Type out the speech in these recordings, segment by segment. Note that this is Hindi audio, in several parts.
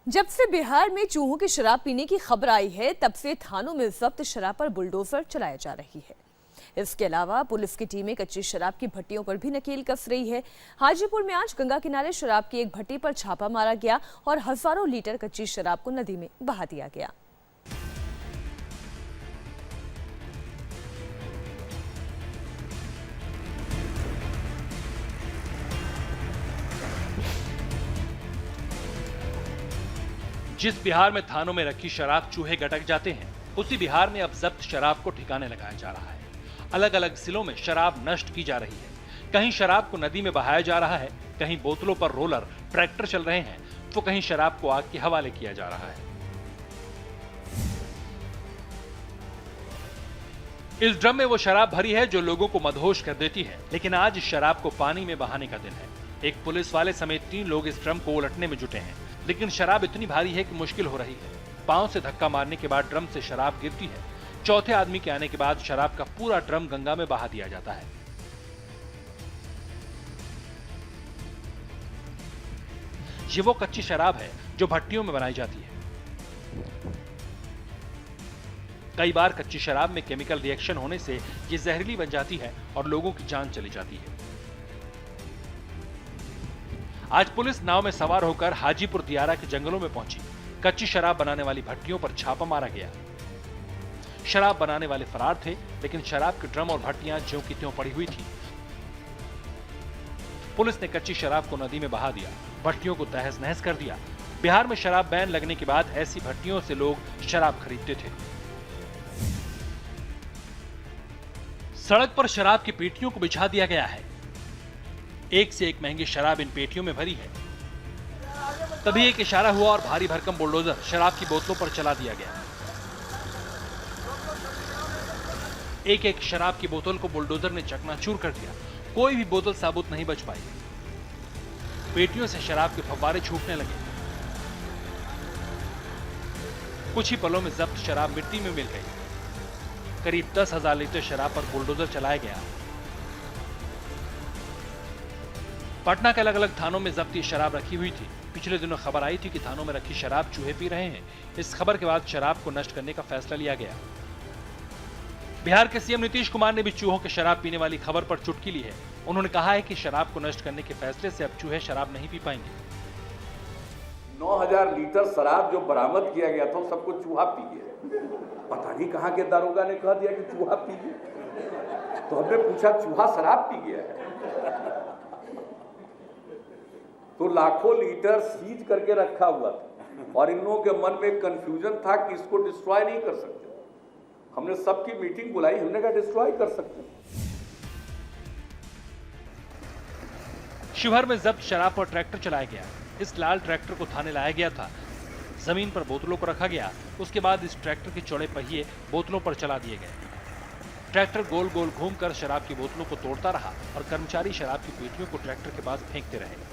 जब से बिहार में चूहों की शराब पीने की खबर आई है, तब से थानों में जब्त शराब पर बुलडोजर चलाया जा रही है। इसके अलावा पुलिस की टीमें कच्ची शराब की भट्टियों पर भी नकेल कस रही है। हाजीपुर में आज गंगा किनारे शराब की एक भट्टी पर छापा मारा गया और हजारों लीटर कच्ची शराब को नदी में बहा दिया गया। जिस बिहार में थानों में रखी शराब चूहे गटक जाते हैं, उसी बिहार में अब जब्त शराब को ठिकाने लगाया जा रहा है। अलग अलग जिलों में शराब नष्ट की जा रही है। कहीं शराब को नदी में बहाया जा रहा है, कहीं बोतलों पर रोलर ट्रैक्टर चल रहे हैं, तो कहीं शराब को आग के हवाले किया जा रहा है। इस ड्रम में वो शराब भरी है जो लोगों को मदहोश कर देती है, लेकिन आज इस शराब को पानी में बहाने का दिन है। एक पुलिस वाले समेत 3 लोग इस ड्रम को उलटने में जुटे हैं, लेकिन शराब इतनी भारी है कि मुश्किल हो रही है। पांव से धक्का मारने के बाद ड्रम से शराब गिरती है। चौथे आदमी के आने के बाद शराब का पूरा ड्रम गंगा में बहा दिया जाता है। ये वो कच्ची शराब है जो भट्टियों में बनाई जाती है। कई बार कच्ची शराब में केमिकल रिएक्शन होने से ये जहरीली बन जाती है और लोगों की जान चली जाती है। आज पुलिस नाव में सवार होकर हाजीपुर दियारा के जंगलों में पहुंची। कच्ची शराब बनाने वाली भट्टियों पर छापा मारा गया। शराब बनाने वाले फरार थे, लेकिन शराब के ड्रम और भट्टियां ज्यों की त्यों पड़ी हुई थी। पुलिस ने कच्ची शराब को नदी में बहा दिया, भट्टियों को तहस नहस कर दिया। बिहार में शराब बैन लगने के बाद ऐसी भट्टियों से लोग शराब खरीदते थे। सड़क पर शराब की पेटियों को बिछा दिया गया है। एक से एक महंगी शराब इन पेटियों में भरी है। तभी एक इशारा हुआ और भारी भरकम बुलडोजर शराब की बोतलों पर चला दिया गया। एक एक शराब की बोतल को बुलडोजर ने चकनाचूर कर दिया। कोई भी बोतल साबुत नहीं बच पाई। पेटियों से शराब के फव्वारे छूटने लगे। कुछ ही पलों में जब्त शराब मिट्टी में मिल गई। करीब 10,000 लीटर शराब पर बुलडोजर चलाया गया। पटना के अलग अलग थानों में जब्ती शराब रखी हुई थी। पिछले दिनों खबर आई थी कि थानों में रखी शराब चूहे पी रहे हैं। इस खबर के बाद शराब को नष्ट करने का फैसला लिया गया। बिहार के सीएम नीतीश कुमार ने भी चूहों के शराब पीने वाली खबर पर चुटकी ली है। उन्होंने कहा है कि शराब को नष्ट करने के फैसले से अब चूहे शराब नहीं पी पाएंगे। 9,000 लीटर शराब जो बरामद किया गया था, सबको चूहा पी गया। पता नहीं कहां के दारोगा ने कह दिया कि चूहा पी गया। तो हमने पूछा, चूहा शराब पी गया है? तो लाखों लीटर सीज करके रखा हुआ था और इन लोगों के मन में कंफ्यूजन था कि इसको डिस्ट्रॉय नहीं कर सकते। हमने सबकी मीटिंग बुलाई, हमने कहा डिस्ट्रॉय कर सकते। शिवहर में जब्त शराब पर ट्रैक्टर चलाया गया। इस लाल ट्रैक्टर को थाने लाया गया था। जमीन पर बोतलों को रखा गया। उसके बाद इस ट्रैक्टर के चौड़े पहिए बोतलों पर चला दिए गए। ट्रैक्टर गोल गोल घूमकर शराब की बोतलों को तोड़ता रहा और कर्मचारी शराब की पेटियों को ट्रैक्टर के पास फेंकते रहे।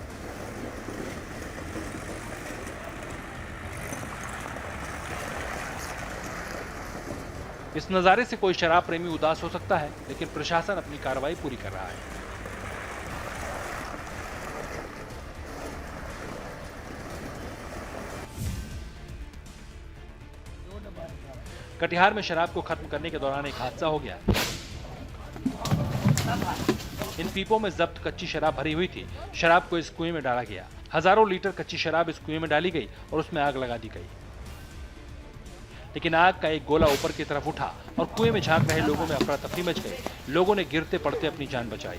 इस नजारे से कोई शराब प्रेमी उदास हो सकता है, लेकिन प्रशासन अपनी कार्रवाई पूरी कर रहा है। कटिहार में शराब को खत्म करने के दौरान एक हादसा हो गया। इन पीपों में जब्त कच्ची शराब भरी हुई थी। शराब को इस कुएं में डाला गया। हजारों लीटर कच्ची शराब इस कुएं में डाली गई और उसमें आग लगा दी गई। लेकिन आग का एक गोला ऊपर की तरफ उठा और कुएं में झांक रहे लोगों में अफरा तफरी मच गई। लोगों ने गिरते पड़ते अपनी जान बचाई।